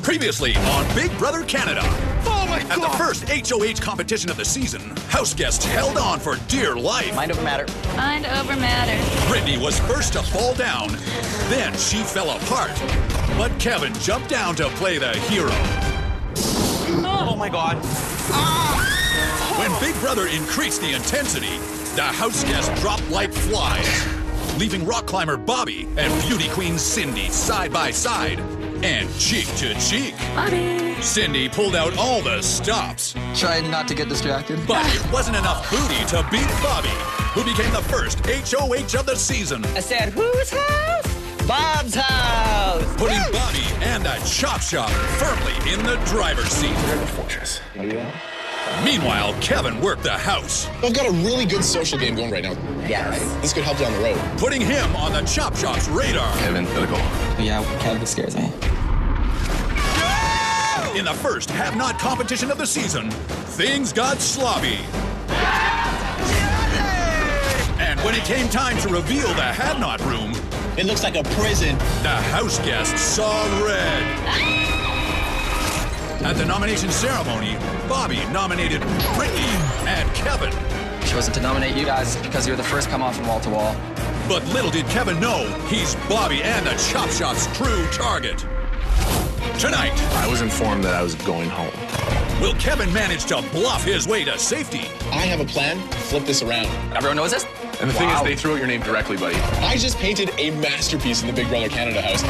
Previously on Big Brother Canada. Oh my God! At the first HOH competition of the season, house guests held on for dear life. Mind over matter. Mind over matter. Brittany was first to fall down. Then she fell apart. But Kevin jumped down to play the hero. Oh my God. When Big Brother increased the intensity, the house guests dropped like flies, leaving rock climber Bobby and beauty queen Cindy side by side and cheek to cheek. Bobby. Cindy pulled out all the stops. Trying not to get distracted. But it wasn't enough booty to beat Bobby, who became the first HOH of the season. I said, whose house? Bob's house. Putting Bobby and the Chop Shop firmly in the driver's seat. Fortress. Meanwhile, Kevin worked the house, I've got a really good social game going right now. Yes. This could help down the road. putting him on the Chop Shop's radar. Kevin, gotta go. Yeah, Kevin scares me. In the first have-not competition of the season, things got sloppy. And when it came time to reveal the have-not room, It looks like a prison. the house guests saw red. At the nomination ceremony, Bobby nominated Brittany and Kevin. Chosen to nominate you guys because you were the first come off from wall to wall. But little did Kevin know, he's Bobby and the Chop Shop's true target. Tonight, I was informed that I was going home. will Kevin manage to bluff his way to safety? I have a plan to flip this around. Everyone knows this? And the thing is, they threw out your name directly, buddy. I just painted a masterpiece in the Big Brother Canada house.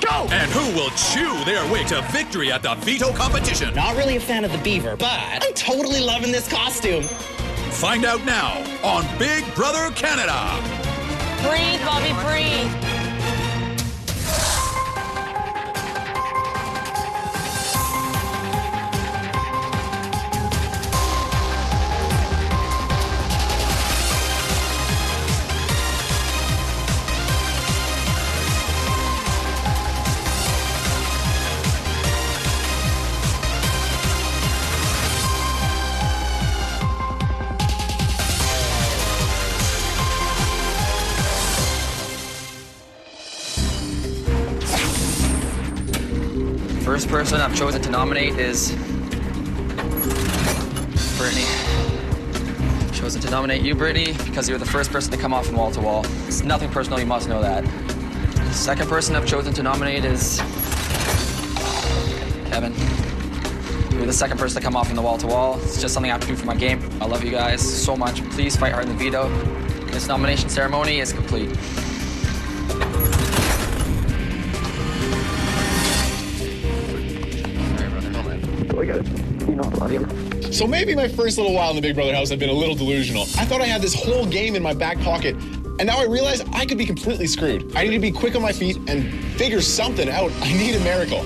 Go! And who will chew their way to victory at the veto competition? Not really a fan of the beaver, but I'm totally loving this costume. Find out now on Big Brother Canada. Breathe, Bobby, breathe. First person I've chosen to nominate is Brittany. Chosen to nominate you, Brittany, because you were the first person to come off from wall to wall. It's nothing personal, you must know that. Second person I've chosen to nominate is Kevin. You were the second person to come off from the wall to wall. It's just something I have to do for my game. I love you guys so much. Please fight hard in the veto. This nomination ceremony is complete. So maybe my first little while in the Big Brother house I've been a little delusional. I thought I had this whole game in my back pocket, and now I realize I could be completely screwed. I need to be quick on my feet and figure something out. I need a miracle.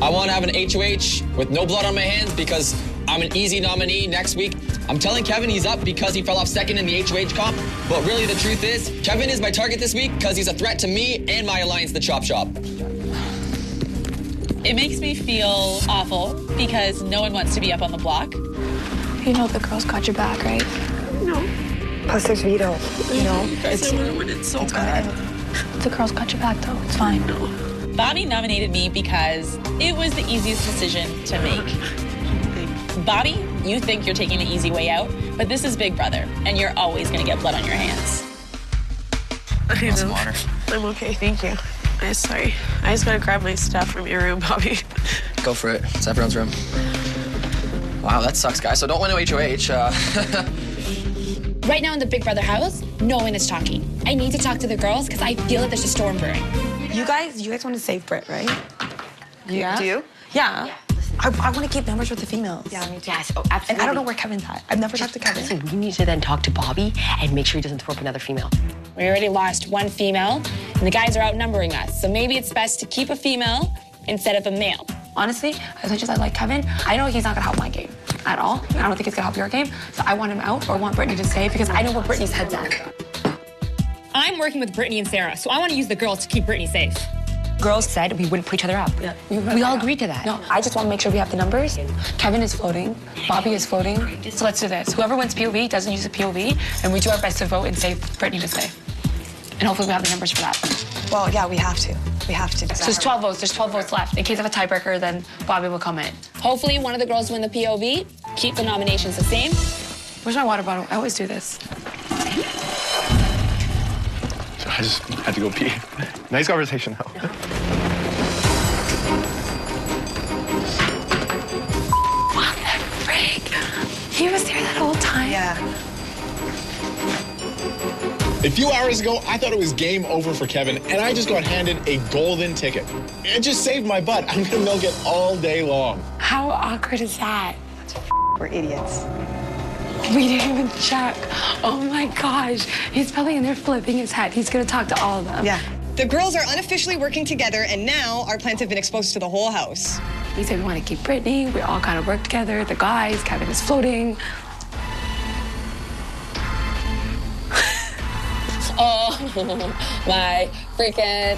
I want to have an HOH with no blood on my hands because I'm an easy nominee next week. I'm telling Kevin he's up because he fell off second in the HOH comp, but really the truth is, Kevin is my target this week because he's a threat to me and my alliance, the Chop Shop. It makes me feel awful because no one wants to be up on the block. You know the girls got your back, right? No. Plus there's veto, you know? It's so bad. The girls got your back, though. It's fine. Bobby nominated me because it was the easiest decision to make. Bobby, you think you're taking the easy way out, but this is Big Brother, and you're always going to get blood on your hands. I Some know. water. I'm okay, thank you. I'm sorry. I just gotta grab my stuff from your room, Bobby. Go for it. It's everyone's room. Wow, that sucks, guys. So don't win no HOH. Right now in the Big Brother house, no one is talking. I need to talk to the girls because I feel that there's a storm brewing. You guys want to save Britt, right? Yeah? Do you? Yeah. I want to keep numbers with the females. Yeah, me too. Yes, oh, absolutely. And I don't know where Kevin's at. I've never talked to Kevin. So we need to then talk to Bobby and make sure he doesn't throw up another female. We already lost one female, and the guys are outnumbering us. So maybe it's best to keep a female instead of a male. Honestly, as much as I like Kevin, I know he's not gonna help my game at all. I don't think he's gonna help your game. So I want him out or want Brittany to stay because I know where Brittany's head's at. I'm working with Brittany and Sarah, so I want to use the girls to keep Brittany safe. Girls said we wouldn't put each other up. Yeah, We all agreed to that. No, I just want to make sure we have the numbers. Kevin is floating. Bobby is floating. So let's do this. Whoever wins POV doesn't use a POV, and we do our best to vote and save Brittany to stay. And hopefully we have the numbers for that. Well, yeah, we have to. We have to. So there's 12 votes. There's 12 votes left. In case of a tiebreaker, then Bobby will come in. Hopefully one of the girls win the POV. Keep the nominations the same. Where's my water bottle? I always do this. I just had to go pee. Nice conversation, though. What the frick? He was there that whole time? Yeah. A few hours ago, I thought it was game over for Kevin, and I just got handed a golden ticket. It just saved my butt. I'm gonna milk it all day long. How awkward is that? We're idiots. We didn't even check. Oh my gosh. He's probably in there flipping his head. He's gonna talk to all of them. Yeah. The girls are unofficially working together, and now our plans have been exposed to the whole house. He said we want to keep Brittany. We all kind of work together. The guys, Kevin is floating. Oh, my freaking,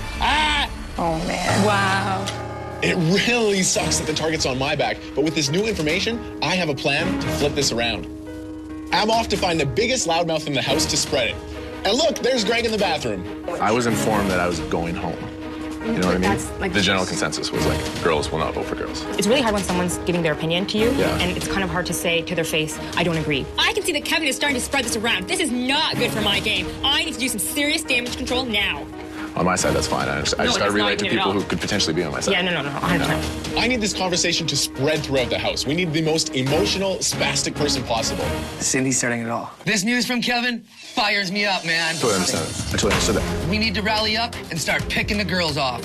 Oh, man. Wow. It really sucks that the target's on my back, but with this new information, I have a plan to flip this around. I'm off to find the biggest loudmouth in the house to spread it. And look, there's Greg in the bathroom. I was informed that I was going home. You know what I mean? That's, like- The general consensus was like, girls will not vote for girls. It's really hard when someone's giving their opinion to you, Yeah. and it's kind of hard to say to their face, I don't agree. I can see that Kevin is starting to spread this around. This is not good for my game. I need to do some serious damage control now. On my side, that's fine. I just got to relate to people who could potentially be on my side. Yeah, no, 100%. I need this conversation to spread throughout the house. We need the most emotional, spastic person possible. Cindy's starting it all. This news from Kevin fires me up, man. I totally understand. I totally understood that. We need to rally up and start picking the girls off.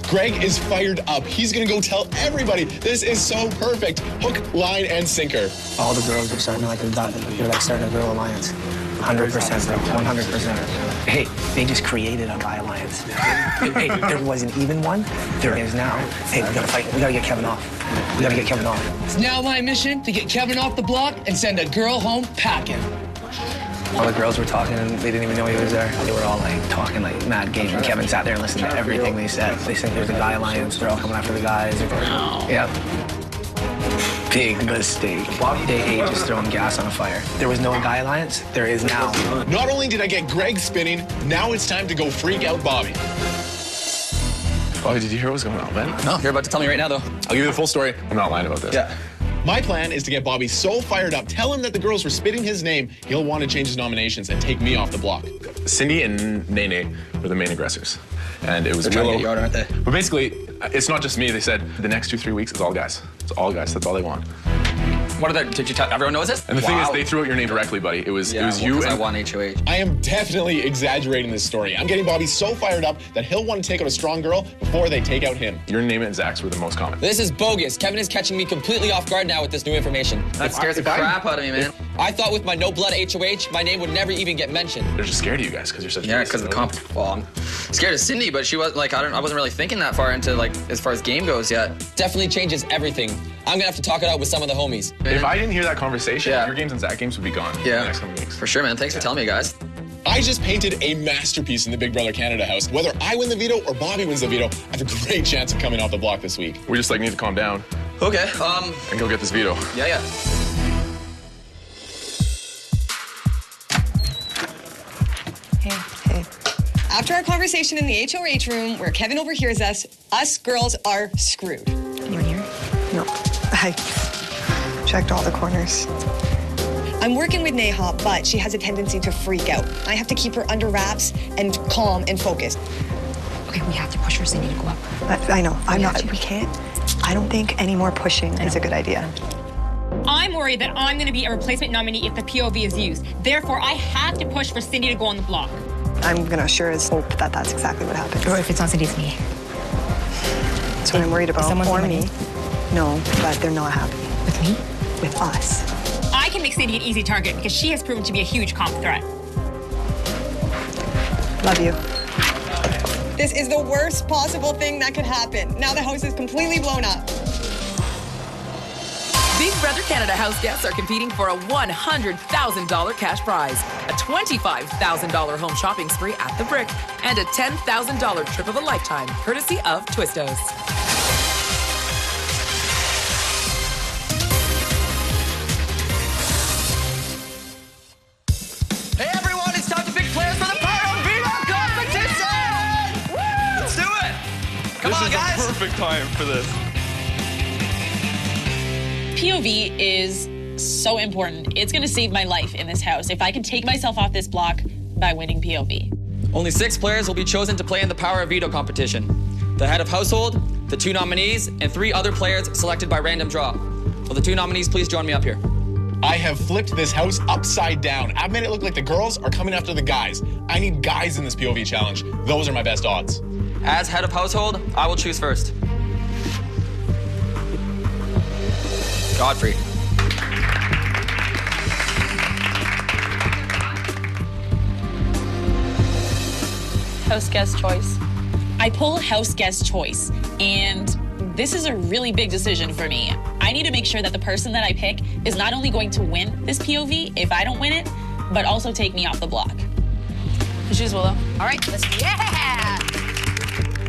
Greg is fired up. He's gonna go tell everybody. This is so perfect. Hook, line, and sinker. All the girls are starting like they're like starting a girl alliance. 100%, bro. 100%. Hey, they just created a guy alliance. Hey, there wasn't even one. There is now. Hey, we gotta fight. We gotta get Kevin off. We gotta get Kevin off. It's now my mission to get Kevin off the block and send a girl home packing. All the girls were talking and they didn't even know he was there. They were all like talking like mad game. And Kevin sat there and listened to everything they said. They think there's a guy alliance. They're all coming after the guys. Yep. Big mistake. Day 8 just throwing gas on a fire. There was no guy alliance. There is now. Not only did I get Greg spinning, now it's time to go freak out Bobby. Bobby, did you hear what was going on, man? No, you're about to tell me right now, though. I'll give you the full story. I'm not lying about this. Yeah. My plan is to get Bobby so fired up, tell him that the girls were spitting his name, he'll want to change his nominations and take me off the block. Cindy and Nene were the main aggressors. And it was They're trying to Willow. get yard, aren't they? But basically, it's not just me. They said the next 2-3 weeks it's all guys. It's all guys. That's all they want. What are they? Did you tell everyone knows this? And the thing is, they threw out your name directly, buddy. It was you and I won HOH. I am definitely exaggerating this story. I'm getting Bobby so fired up that he'll want to take out a strong girl before they take out him. Your name and Zach's were the most common. This is bogus. Kevin is catching me completely off guard now with this new information. That scares the crap out of me, man. I thought with my no blood HOH, my name would never even get mentioned. They're just scared of you guys because you're such. Yeah, because of the comp. Well, I'm scared of Cindy, but she was like, I wasn't really thinking that far into like as far as game goes yet. Definitely changes everything. I'm gonna have to talk it out with some of the homies. If I didn't hear that conversation, your games and Zach games would be gone in the next couple weeks. For sure, man. Thanks for telling me, guys. I just painted a masterpiece in the Big Brother Canada house. Whether I win the veto or Bobby wins the veto, I have a great chance of coming off the block this week. We just like need to calm down. Okay. And go get this veto. Yeah. Hey. After our conversation in the HOH room where Kevin overhears us girls are screwed. Anyone here? No. I checked all the corners. I'm working with Neha, but she has a tendency to freak out. I have to keep her under wraps and calm and focused. Okay, we have to push for Cindy to go up. I know. We can't. I don't think any more pushing is a good idea. I'm worried that I'm going to be a replacement nominee if the POV is used. Therefore, I have to push for Cindy to go on the block. I'm gonna sure as hope that that's exactly what happens. Or if it's on Cindy, it's me. That's what I'm worried about. someone's Or winning. me. No, but they're not happy. With me? With us. I can make Cindy an easy target because she has proven to be a huge comp threat. Love you. This is the worst possible thing that could happen. Now the house is completely blown up. Big Brother Canada house guests are competing for a $100,000 cash prize, a $25,000 home shopping spree at the Brick, and a $10,000 trip of a lifetime, courtesy of Twistos. Hey everyone, it's time to pick players for the Pyro Veto Cup. Come on, guys. This is the perfect time for this. POV is so important. It's gonna save my life in this house if I can take myself off this block by winning POV. Only 6 players will be chosen to play in the Power of Veto competition. The head of household, the 2 nominees, and 3 other players selected by random draw. Will the 2 nominees please join me up here? I have flipped this house upside down. I've made it look like the girls are coming after the guys. I need guys in this POV challenge. Those are my best odds. As head of household, I will choose first. Godfrey. House guest choice. I pull house guest choice, and this is a really big decision for me. I need to make sure that the person that I pick is not only going to win this POV if I don't win it, but also take me off the block. Choose Willow. All right, let's, yeah!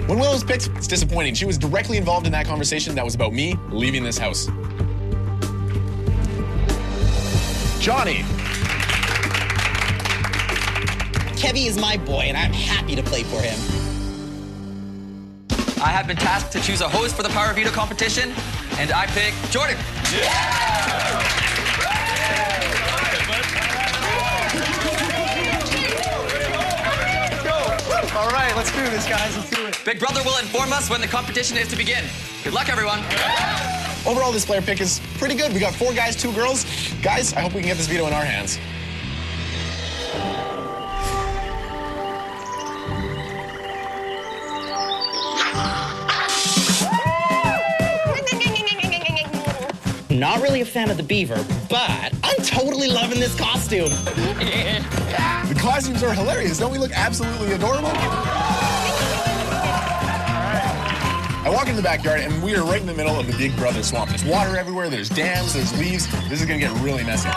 When Willow was picked, it's disappointing. She was directly involved in that conversation that was about me leaving this house. Johnny. Kevy is my boy, and I'm happy to play for him. I have been tasked to choose a host for the Power Veto competition, and I pick Jordan. All right, let's do this, guys. Let's do it. Big Brother will inform us when the competition is to begin. Good luck, everyone. Overall, this player pick is pretty good. We got 4 guys, 2 girls. Guys, I hope we can get this veto in our hands. Not really a fan of the beaver, but I'm totally loving this costume. The costumes are hilarious. Don't we look absolutely adorable? I walk in the backyard, and we are right in the middle of the Big Brother swamp. There's water everywhere, there's dams, there's leaves. This is gonna get really messy.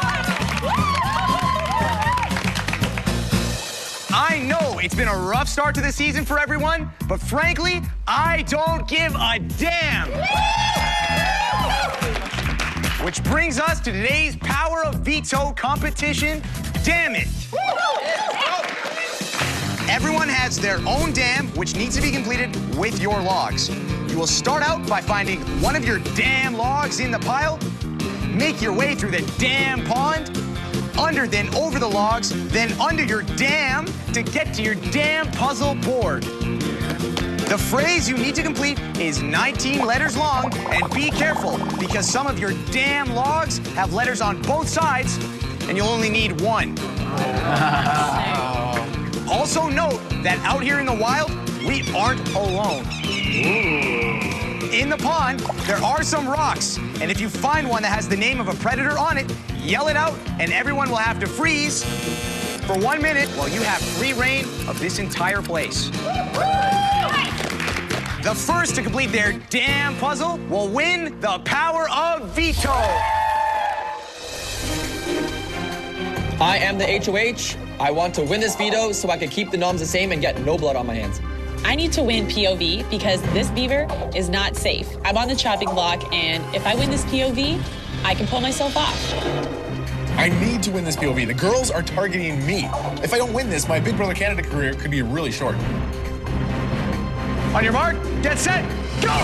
I know it's been a rough start to the season for everyone, but frankly, I don't give a damn. Which brings us to today's Power of Veto competition. Damn it! Everyone has their own dam, which needs to be completed with your logs. You will start out by finding one of your dam logs in the pile, make your way through the dam pond, under then over the logs, then under your dam to get to your dam puzzle board. The phrase you need to complete is 19 letters long, and be careful because some of your dam logs have letters on both sides, and you'll only need one. Also note that out here in the wild, we aren't alone. In the pond, there are some rocks, and if you find one that has the name of a predator on it, yell it out, and everyone will have to freeze for 1 minute while you have free reign of this entire place. The first to complete their damn puzzle will win the Power of Veto. I am the HOH. I want to win this veto so I can keep the noms the same and get no blood on my hands. I need to win POV because this beaver is not safe. I'm on the chopping block, and if I win this POV, I can pull myself off. I need to win this POV. The girls are targeting me. If I don't win this, my Big Brother Canada career could be really short. On your mark, get set, go!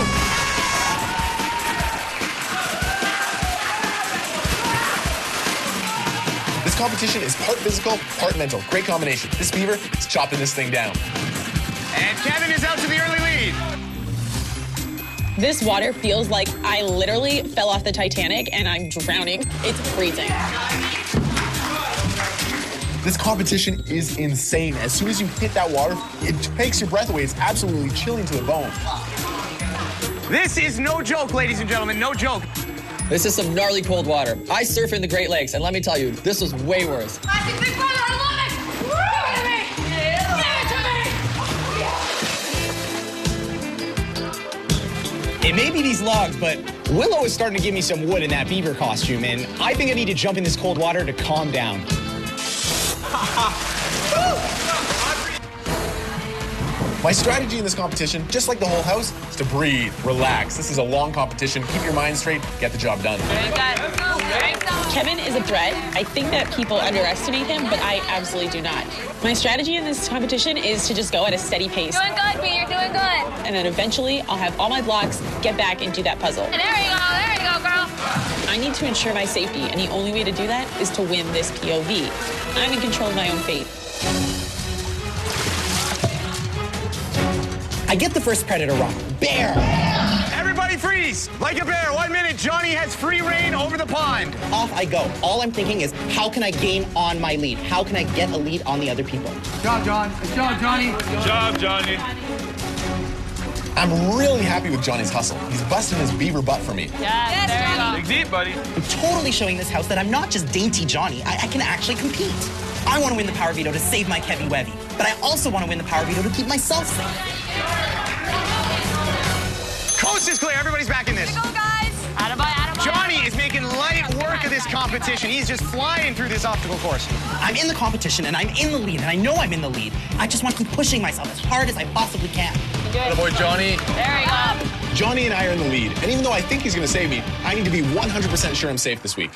This competition is part physical, part mental. Great combination. This beaver is chopping this thing down. And Kevin is out to the early lead. This water feels like I literally fell off the Titanic and I'm drowning. It's freezing. This competition is insane. As soon as you hit that water, it takes your breath away. It's absolutely chilling to the bone. This is no joke, ladies and gentlemen, no joke. This is some gnarly cold water. I surf in the Great Lakes, and let me tell you, this was way worse. Classic Big Brother, I love it! Give it to me! It may be these logs, but Willow is starting to give me some wood in that beaver costume, and I think I need to jump in this cold water to calm down. My strategy in this competition, just like the whole house, is to breathe, relax. This is a long competition. Keep your mind straight, get the job done. Kevin is a threat. I think that people underestimate him, but I absolutely do not. My strategy in this competition is to just go at a steady pace. Doing good, Pete, you're doing good. and then eventually I'll have all my blocks, get back, and do that puzzle. And there you go, girl. I need to ensure my safety, and the only way to do that is to win this POV. I'm in control of my own fate. I get the first predator wrong. Bear! Everybody freeze! Like a bear, 1 minute. Johnny has free reign over the pond. Off I go. All I'm thinking is, how can I gain on my lead? How can I get a lead on the other people? Good job, John. Good job, Johnny. Good job, Johnny. I'm really happy with Johnny's hustle. He's busting his beaver butt for me. Yes, there you go. Dig deep, buddy. I'm totally showing this house that I'm not just dainty Johnny. I can actually compete. I want to win the power veto to save my Kevy Wevy, but I also want to win the power veto to keep myself safe. Coast is clear. Everybody's back in this. Go, guys. Attaboy. Johnny is making light work of this competition. He's just flying through this obstacle course. I'm in the competition, and I'm in the lead, and I know I'm in the lead. I just want to keep pushing myself as hard as I possibly can. Good boy, Johnny. There you go. Johnny and I are in the lead, and even though I think he's going to save me, I need to be 100% sure I'm safe this week.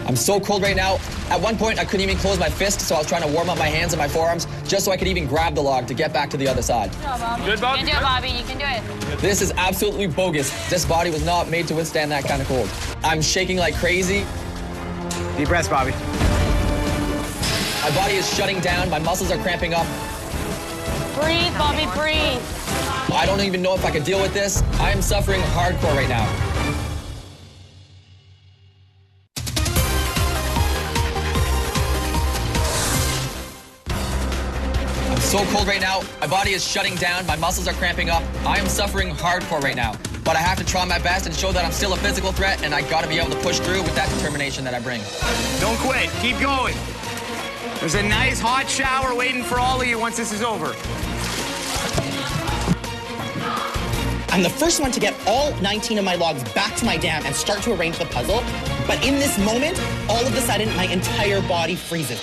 I'm so cold right now. At one point, I couldn't even close my fist, so I was trying to warm up my hands and my forearms just so I could even grab the log to get back to the other side. Good, Bobby. You can do it, Bobby. You can do it. This is absolutely bogus. This body was not made to withstand that kind of cold. I'm shaking like crazy. Deep breaths, Bobby. My body is shutting down. My muscles are cramping up. Breathe, Bobby, breathe. I don't even know if I could deal with this. I am suffering hardcore right now. I'm so cold right now. My body is shutting down. My muscles are cramping up. I am suffering hardcore right now. But I have to try my best and show that I'm still a physical threat, and I gotta be able to push through with that determination that I bring. Don't quit. Keep going. There's a nice hot shower waiting for all of you once this is over. I'm the first one to get all 19 of my logs back to my dam and start to arrange the puzzle. But in this moment, all of a sudden, my entire body freezes.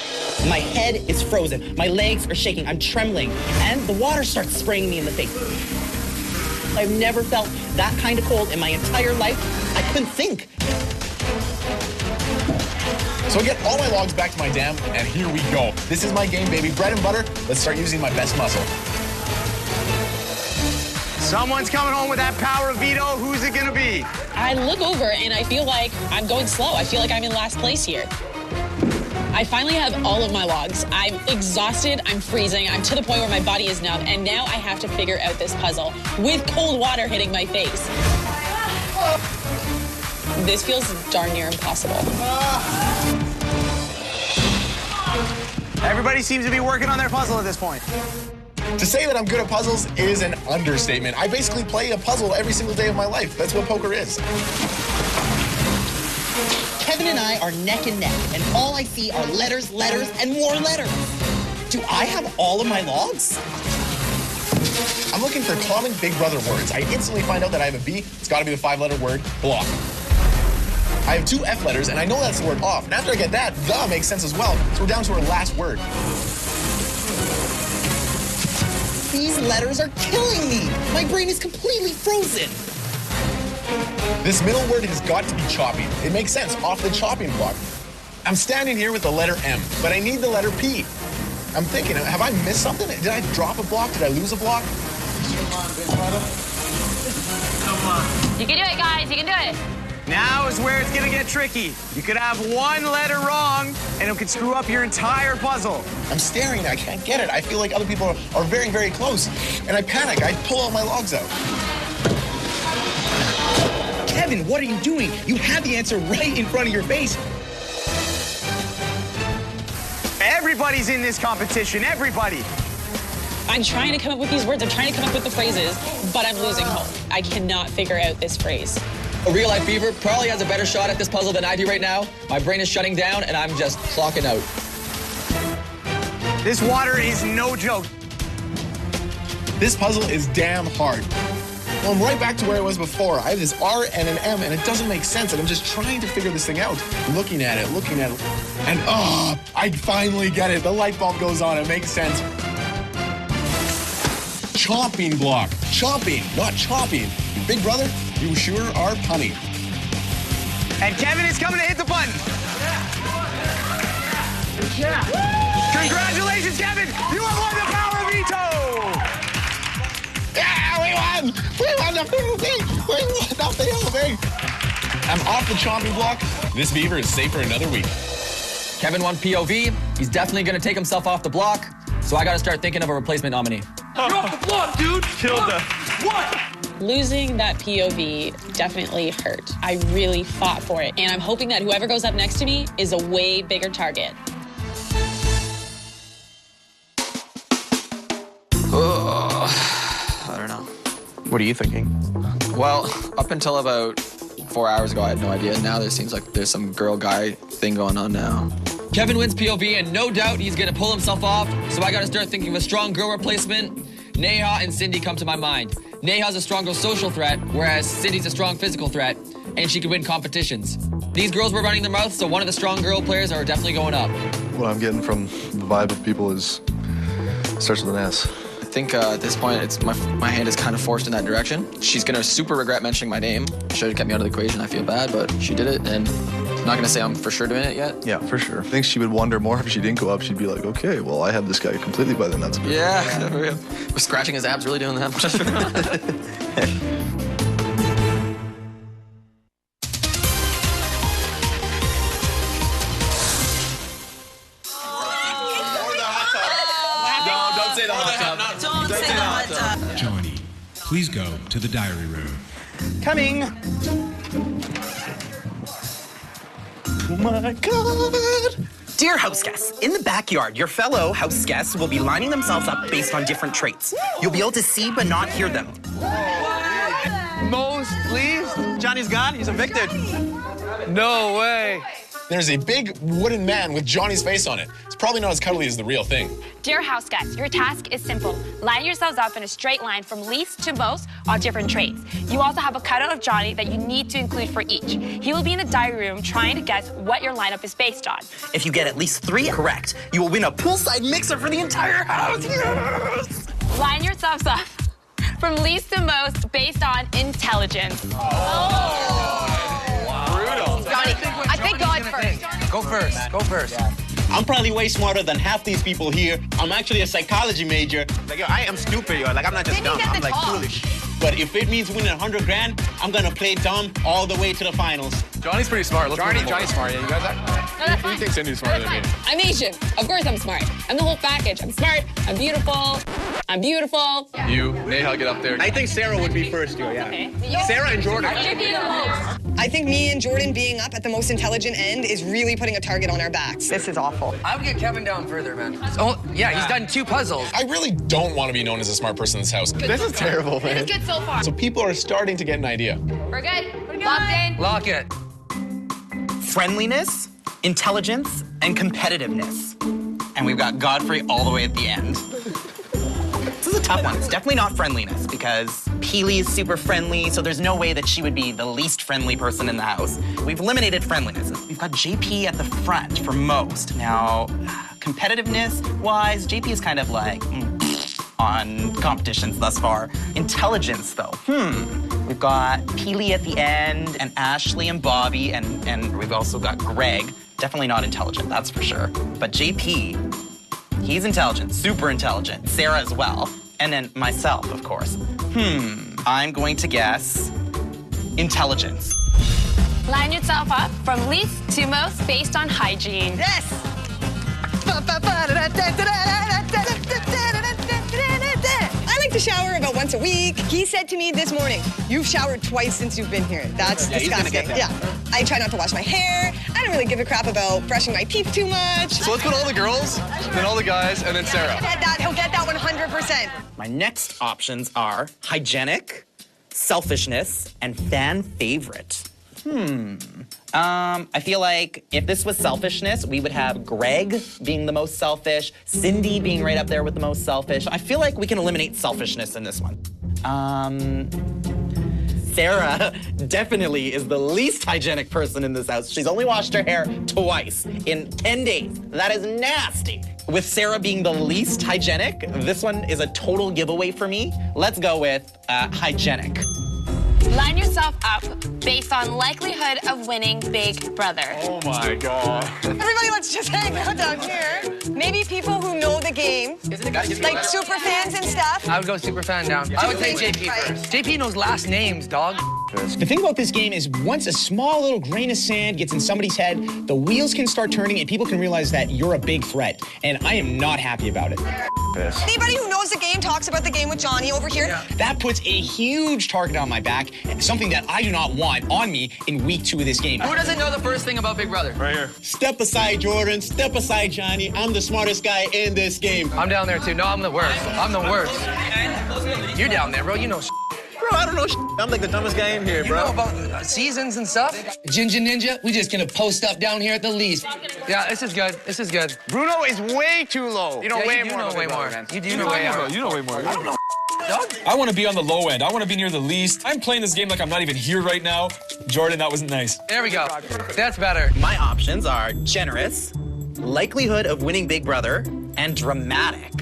My head is frozen. My legs are shaking. I'm trembling. And the water starts spraying me in the face. I've never felt that kind of cold in my entire life. I couldn't think. So I get all my logs back to my dam, and here we go. This is my game, baby. Bread and butter. Let's start using my best muscle. Someone's coming home with that power veto. Who's it gonna be? I look over and I feel like I'm going slow. I feel like I'm in last place here. I finally have all of my logs. I'm exhausted, I'm freezing, I'm to the point where my body is numb, and now I have to figure out this puzzle with cold water hitting my face. This feels darn near impossible. Everybody seems to be working on their puzzle at this point. To say that I'm good at puzzles is an understatement. I basically play a puzzle every single day of my life. That's what poker is. Kevin and I are neck and neck, and all I see are letters, letters, and more letters. Do I have all of my logs? I'm looking for common Big Brother words. I instantly find out that I have a B. It's got to be the 5-letter word, block. I have 2 F letters, and I know that's the word off. And after I get that, the makes sense as well. So we're down to our last word. These letters are killing me. My brain is completely frozen. This middle word has got to be chopping. It makes sense, off the chopping block. I'm standing here with the letter M, but I need the letter P. I'm thinking, have I missed something? Did I drop a block? Did I lose a block? Come on. You can do it, guys. You can do it. Now is where it's gonna get tricky. You could have one letter wrong, and it could screw up your entire puzzle. I'm staring, I can't get it. I feel like other people are very, very close. And I panic, I pull all my logs out. Kevin, what are you doing? You have the answer right in front of your face. Everybody's in this competition, everybody. I'm trying to come up with these words, I'm trying to come up with the phrases, but I'm losing hope. I cannot figure out this phrase. A real-life beaver probably has a better shot at this puzzle than I do right now. My brain is shutting down, and I'm just clocking out. This water is no joke. This puzzle is damn hard. Well, I'm right back to where I was before. I have this R and an M, and it doesn't make sense, and I'm just trying to figure this thing out. Looking at it, and I finally get it. The light bulb goes on, it makes sense. Chopping block. Chopping, not chopping. Big Brother, you sure are punny. And Kevin is coming to hit the button. Yeah. Congratulations, Kevin. You have won the power veto. not the thing. I'm off the chomping block. This beaver is safe for another week. Kevin won POV. He's definitely going to take himself off the block. So I got to start thinking of a replacement nominee. You're off the block, dude. Killed her. What? Losing that POV definitely hurt. I really fought for it, and I'm hoping that whoever goes up next to me is a way bigger target. I don't know. What are you thinking? Well, up until about 4 hours ago, I had no idea. Now there seems like there's some girl-guy thing going on now. Kevin wins POV, and no doubt he's going to pull himself off, so I got to start thinking of a strong girl replacement. Neha and Cindy come to my mind. Neha's a stronger social threat, whereas Cindy's a strong physical threat, and she can win competitions. These girls were running their mouth, so one of the strong girl players are definitely going up. What I'm getting from the vibe of people is starts with an S. I think at this point, it's my hand is kind of forced in that direction. She's gonna super regret mentioning my name. Should have kept me out of the equation. I feel bad, but she did it, and I'm not gonna say I'm for sure doing it yet. Yeah, for sure. I think she would wonder more if she didn't go up. She'd be like, okay, well, I have this guy completely by the nuts. Yeah, we're scratching his abs, really doing that. Don't say the hot tub. Don't say the hot tub. Johnny, please go to the diary room. Coming. Oh my God. Dear house guests, in the backyard, your fellow house guests will be lining themselves up based on different traits. You'll be able to see but not hear them. Mose, please. Johnny's gone. He's evicted. No way. There's a big wooden man with Johnny's face on it. It's probably not as cuddly as the real thing. Dear house guests, your task is simple. Line yourselves up in a straight line from least to most on different traits. You also have a cutout of Johnny that you need to include for each. He will be in the diary room trying to guess what your lineup is based on. If you get at least 3 correct, you will win a poolside mixer for the entire house. Yes! Line yourselves up from least to most based on intelligence. Brutal. Johnny, I think God first. Go first. Go first. I'm probably way smarter than half these people here. I'm actually a psychology major. Like, yo, I am stupid, yo. Like, I'm not just dumb. I'm like foolish. But if it means winning 100 grand, I'm gonna play dumb all the way to the finals. Johnny's pretty smart. Johnny's smart. Yeah, you guys are. No, that's fine. You think Cindy's smarter than me? I'm Asian. Of course I'm smart. I'm the whole package. I'm smart. I'm beautiful. I'm beautiful. You, Neha, get up there. I think Sarah would be first, yo, yeah. Okay. Sarah and Jordan. I think me and Jordan being up at the most intelligent end is really putting a target on our backs. This is awful. I would get Kevin down further, man. Oh, yeah, he's done 2 puzzles. I really don't want to be known as a smart person in this house. Good This so is far. terrible, man. It's good so far. So people are starting to get an idea. We're good. Locked in. Lock it. Friendliness, intelligence, and competitiveness. And we've got Godfrey all the way at the end. This is a tough one. It's definitely not friendliness because Peely is super friendly, so there's no way that she would be the least friendly person in the house. We've eliminated friendliness. We've got JP at the front for most. Now, competitiveness-wise, JP is kind of like on competitions thus far. Intelligence, though, We've got Peely at the end, and Ashley and Bobby, and we've also got Greg. Definitely not intelligent, that's for sure. But JP, he's intelligent, super intelligent. Sarah as well. And then myself, of course. I'm going to guess intelligence. Line yourself up from least to most based on hygiene. Yes! I like to shower about once a week. He said to me this morning, you've showered twice since you've been here. That's Yeah, he's gonna disgusting. get that. Yeah. I try not to wash my hair. I don't really give a crap about brushing my teeth too much. So let's put all the girls, then all the guys, and then Sarah. He'll get that 100%. My next options are hygienic, selfishness, and fan favorite. I feel like if this was selfishness, we would have Greg being the most selfish, Cindy being right up there with the most selfish. I feel like we can eliminate selfishness in this one. Sarah definitely is the least hygienic person in this house. She's only washed her hair twice in 10 days. That is nasty. With Sarah being the least hygienic, this one is a total giveaway for me. Let's go with hygienic. Line yourself up based on likelihood of winning Big Brother. Oh my God. Everybody, let's just hang out down here. Maybe people who know the game, like super fans and stuff. I would go super fan down. I would say JP first. JP knows last names, dog. The thing about this game is once a small little grain of sand gets in somebody's head, the wheels can start turning and people can realize that you're a big threat. And I am not happy about it. Anybody who knows the game talks about the game with Johnny over here. Yeah. That puts a huge target on my back and something that I do not want on me in week 2 of this game. Who doesn't know the first thing about Big Brother? Right here. Step aside, Jordan. Step aside, Johnny. I'm the smartest guy in this game. I'm down there too. No, I'm the worst. I'm the worst. You're down there, bro. You know Bro, I don't know I'm like the dumbest guy in here, bro. You know about seasons and stuff? Ginger Ninja, we just gonna post up down here at the least. Yeah, this is good. This is good. Bruno is way too low. You know way more. You do know way more. You know way more. I don't know. I want to be on the low end. I want to be near the least. I'm playing this game like I'm not even here right now. Jordan, that wasn't nice. There we go. That's better. My options are generous, likelihood of winning Big Brother, and dramatic.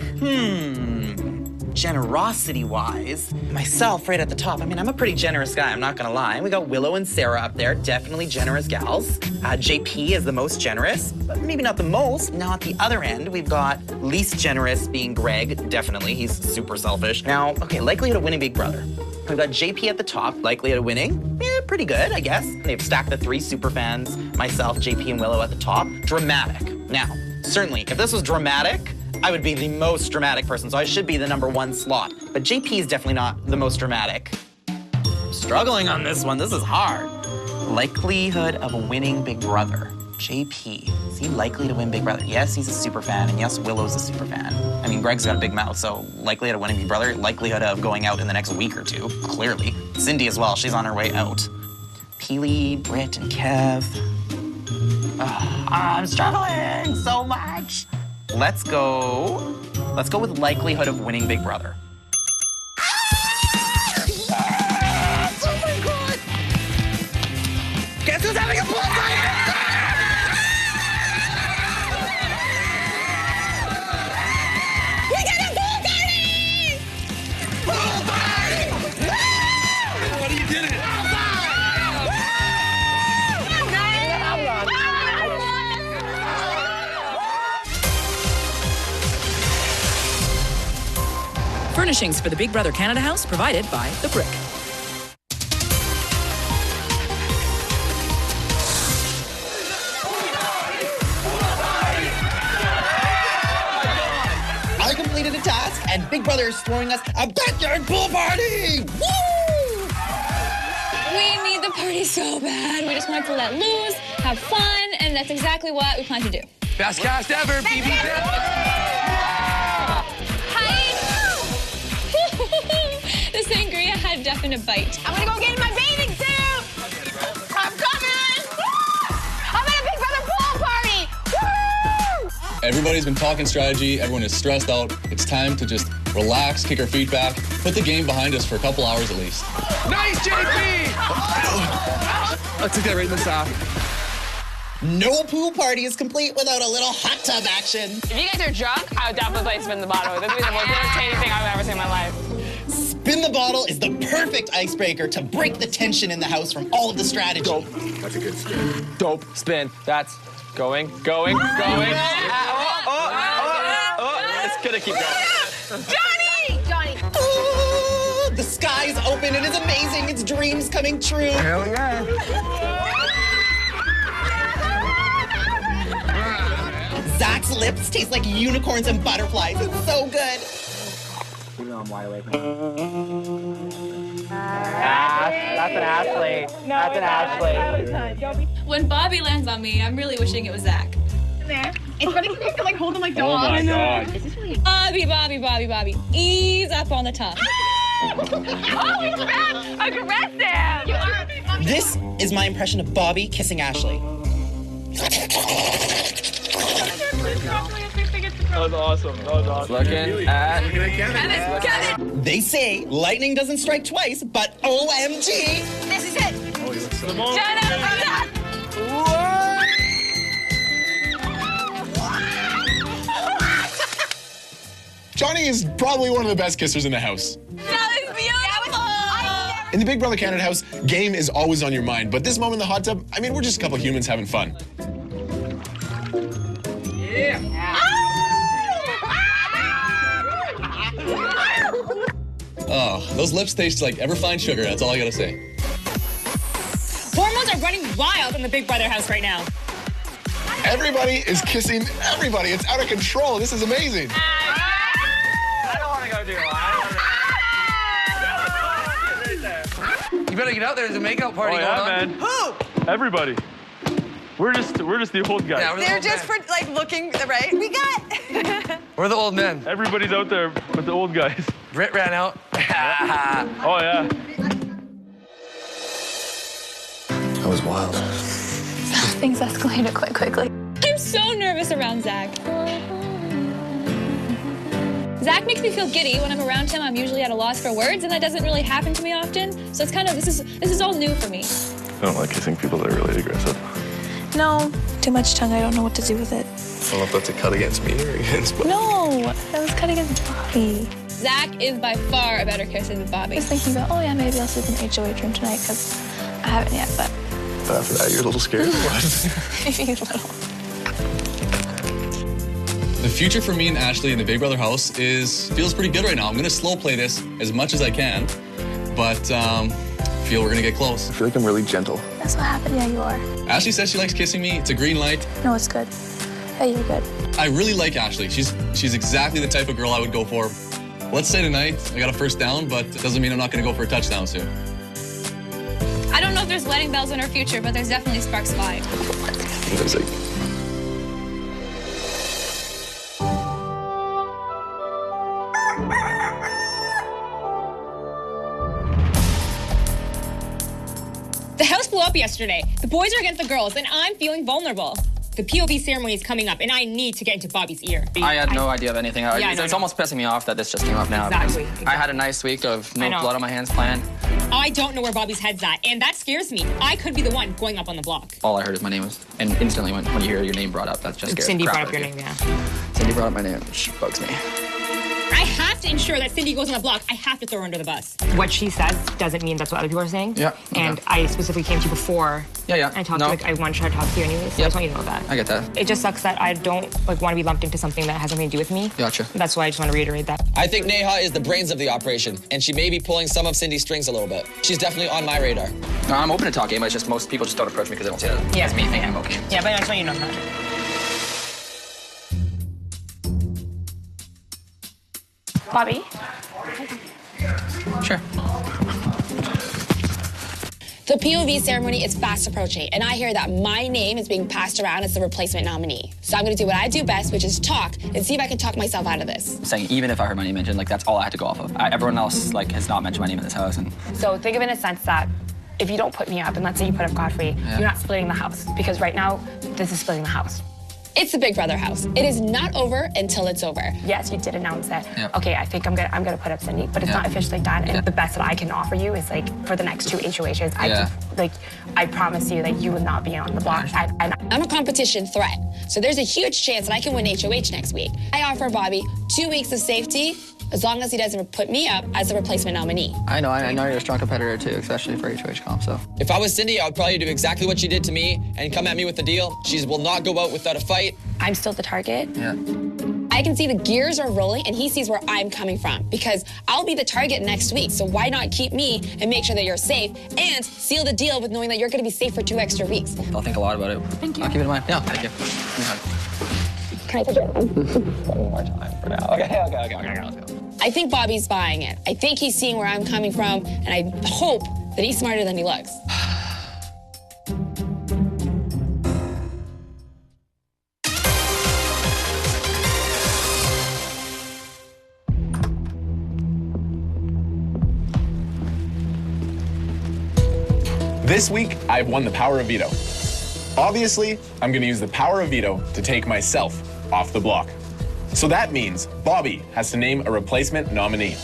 Generosity-wise, myself right at the top. I mean, I'm a pretty generous guy, I'm not gonna lie. We got Willow and Sarah up there, definitely generous gals. JP is the most generous, but maybe not the most. Now at the other end, we've got least generous being Greg, definitely. He's super selfish. Now, okay, likelihood of winning Big Brother. We've got JP at the top, likelihood of winning. Yeah, pretty good, I guess. They've stacked the 3 super fans, myself, JP, and Willow at the top. Dramatic. Now, certainly, if this was dramatic, I would be the most dramatic person, so I should be the #1 slot. But JP is definitely not the most dramatic. I'm struggling on this one. This is hard. Likelihood of winning Big Brother. JP. Is he likely to win Big Brother? Yes, he's a super fan, and yes, Willow's a super fan. I mean, Greg's got a big mouth, so likelihood of winning Big Brother, likelihood of going out in the next week or 2, clearly. Cindy as well, she's on her way out. Peely, Britt, and Kev. Oh, I'm struggling so much. Let's go with likelihood of winning Big Brother. Oh my God! Guess who's having a pool party? We got a pool party! Pool party! Woo! What are you doing? Furnishings for the Big Brother Canada house provided by The Brick. I completed a task, and Big Brother is throwing us a backyard pool party! Woo! We need the party so bad. We just wanted to let loose, have fun, and that's exactly what we plan to do. Best cast ever, BB. The sangria had a definite bite. I'm gonna go get in my bathing suit! I'm coming! Woo! I'm at a Big Brother pool party! Woo! Everybody's been talking strategy. Everyone is stressed out. It's time to just relax, kick our feet back, put the game behind us for a couple hours at least. Nice, JP! I took that right in the sock. No pool party is complete without a little hot tub action. If you guys are drunk, I would definitely play Spin the Bottle. This would be the most entertaining thing I've ever seen in my life. Spin the Bottle is the perfect icebreaker to break the tension in the house from all of the strategy. Dope. That's a good spin. Dope. Spin. That's going. It's gonna keep going. Johnny! Ooh, the sky's open and it's amazing. It's dreams coming true. Hell yeah. Zach's lips taste like unicorns and butterflies. It's so good. Even though I'm wide awake. That's an Ashley. That's an Ashley. When Bobby lands on me, I'm really wishing it was Zach. There. It's really cute to like hold him like dog. Oh my God. Is this really? Bobby. Ease up on the top. Oh, he's aggressive! This is my impression of Bobby kissing Ashley. That was awesome. Looking at Kevin. They say lightning doesn't strike twice, but OMG. This is it. Oh, you look so Johnny is probably one of the best kissers in the house. That was beautiful. In the Big Brother Canada house, game is always on your mind. But this moment in the hot tub, I mean, we're just a couple humans having fun. Oh, those lips taste like ever fine sugar. That's all I gotta say. Hormones are running wild in the Big Brother house right now. Everybody is kissing everybody. It's out of control. This is amazing. I don't want to go do it. You better get out there. There's a makeout party going on. Man. Who? Everybody. We're just the old guys. Yeah, They're just for like looking right. We got. We're the old men. Everybody's out there with the old guys. Britt ran out. Oh, yeah. That was wild. Things escalated quite quickly. I'm so nervous around Zach. Zach makes me feel giddy. When I'm around him, I'm usually at a loss for words, and that doesn't really happen to me often. So it's kind of, this is all new for me. I don't like kissing people that are really aggressive. No, too much tongue. I don't know what to do with it. I don't know if that's a cut against me or against Bobby. No, that was cut against Bobby. Zach is by far a better kisser than Bobby. I was thinking about, oh yeah, maybe I'll sleep in the HOH room tonight because I haven't yet, but. But after that, you're a little scared. Maybe a little. The future for me and Ashley in the Big Brother house feels pretty good right now. I'm gonna slow play this as much as I can, but feel we're gonna get close. I feel like I'm really gentle. That's what happened. Yeah, you are. Ashley says she likes kissing me. It's a green light. No, it's good. Yeah, you're good. I really like Ashley. She's exactly the type of girl I would go for. Let's say tonight I got a first down, but it doesn't mean I'm not gonna go for a touchdown soon. I don't know if there's wedding bells in our future, but there's definitely sparks flying. Music. The house blew up yesterday. The boys are against the girls, and I'm feeling vulnerable. The POV ceremony is coming up, and I need to get into Bobby's ear. I had no idea of anything. It's almost pissing me off that this just came up now. Exactly. I had a nice week of no blood on my hands planned. I don't know where Bobby's head's at, and that scares me. I could be the one going up on the block. All I heard is my name was, and instantly when you hear your name brought up, that's just scary. Cindy brought up your name, yeah. Cindy brought up my name, which bugs me. I have to ensure that Cindy goes on the block. I have to throw her under the bus. What she says doesn't mean that's what other people are saying. Yeah. And I specifically came to you before. Yeah. I talked to you, I want to try to talk to you anyway, so I just want you to know that. I get that. It just sucks that I don't want to be lumped into something that has nothing to do with me. Gotcha. That's why I just want to reiterate that. I think Neha is the brains of the operation, and she may be pulling some of Cindy's strings a little bit. She's definitely on my radar. No, I'm open to talking, but it's just most people just don't approach me because they don't see it as me thinking about games. Yeah, but I just want you to know that. Bobby? Sure. The POV ceremony is fast approaching, and I hear that my name is being passed around as the replacement nominee. So I'm gonna do what I do best, which is talk, and see if I can talk myself out of this. Saying even if I heard my name mentioned, that's all I had to go off of. Everyone else has not mentioned my name in this house, and So think of it in a sense that if you don't put me up, and let's say you put up Godfrey, you're not splitting the house. Because right now, this is splitting the house. It's the Big Brother house. It is not over until it's over. Yes, you did announce that. Okay, I think I'm gonna put up Cindy, but it's not officially done. And the best that I can offer you is for the next 2 HOHs, I promise you that you will not be on the block. I'm a competition threat, so there's a huge chance that I can win HOH next week. I offer Bobby 2 weeks of safety, as long as he doesn't put me up as the replacement nominee. I know you're a strong competitor too, especially for HOH comp, so. If I was Cindy, I would probably do exactly what she did to me and come at me with the deal. She will not go out without a fight. I'm still the target. Yeah. I can see the gears are rolling, and he sees where I'm coming from, because I'll be the target next week, so why not keep me and make sure that you're safe and seal the deal with knowing that you're gonna be safe for 2 extra weeks. I'll think a lot about it. Thank you. I'll keep it in mind. Yeah, thank you. Can I touch it? One more time for now. Okay, let's go. I think Bobby's buying it. I think he's seeing where I'm coming from, and I hope that he's smarter than he looks. This week, I've won the power of veto. Obviously, I'm gonna use the power of veto to take myself off the block. So that means Bobby has to name a replacement nominee.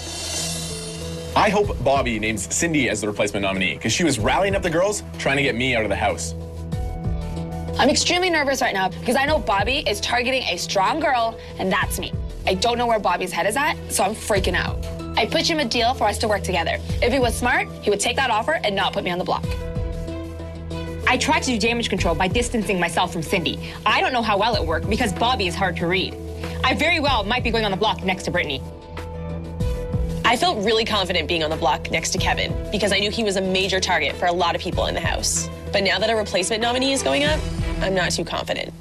I hope Bobby names Cindy as the replacement nominee, because she was rallying up the girls, trying to get me out of the house. I'm extremely nervous right now because I know Bobby is targeting a strong girl, and that's me. I don't know where Bobby's head is at, so I'm freaking out. I pitched him a deal for us to work together. If he was smart, he would take that offer and not put me on the block. I tried to do damage control by distancing myself from Cindy. I don't know how well it worked because Bobby is hard to read. I very well might be going on the block next to Brittany. I felt really confident being on the block next to Kevin because I knew he was a major target for a lot of people in the house. But now that a replacement nominee is going up, I'm not too confident.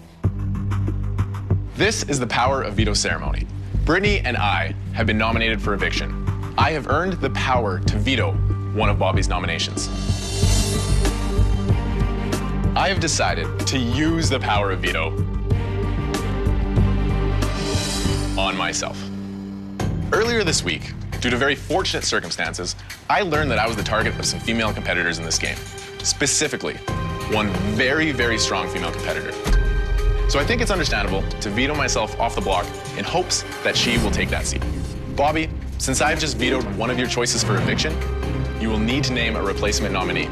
This is the power of veto ceremony. Brittany and I have been nominated for eviction. I have earned the power to veto one of Bobby's nominations. I have decided to use the power of veto on myself. Earlier this week, due to very fortunate circumstances, I learned that I was the target of some female competitors in this game. Specifically, one very, very strong female competitor. So I think it's understandable to veto myself off the block in hopes that she will take that seat. Bobby, since I've just vetoed one of your choices for eviction, you will need to name a replacement nominee.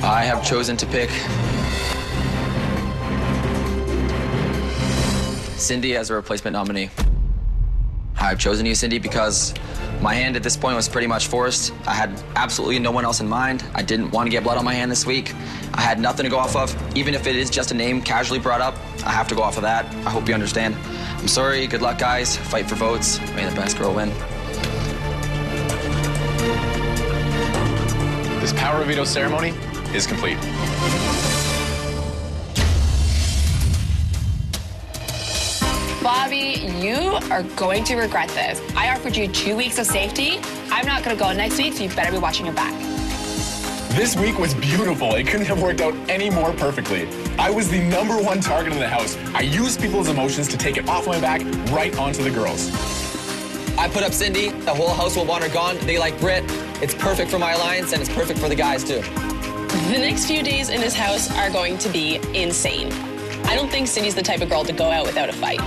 I have chosen to pick Cindy as a replacement nominee. I've chosen you, Cindy, because my hand at this point was pretty much forced. I had absolutely no one else in mind. I didn't want to get blood on my hand this week. I had nothing to go off of. Even if it is just a name casually brought up, I have to go off of that. I hope you understand. I'm sorry. Good luck, guys. Fight for votes. May the best girl win. This power of veto ceremony is complete. Bobby, you are going to regret this. I offered you 2 weeks of safety. I'm not going to go next week, so you better be watching your back. This week was beautiful. It couldn't have worked out any more perfectly. I was the #1 target in the house. I used people's emotions to take it off my back right onto the girls. I put up Cindy. The whole house will want her gone. They like Britt. It's perfect for my alliance, and it's perfect for the guys, too. The next few days in this house are going to be insane. I don't think Cindy's the type of girl to go out without a fight.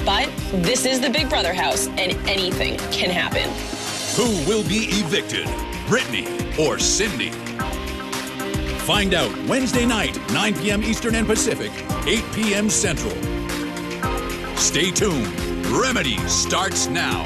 But this is the Big Brother house, and anything can happen. Who will be evicted? Brittany or Cindy? Find out Wednesday night, 9 p.m. Eastern and Pacific, 8 p.m. Central. Stay tuned. Remedy starts now.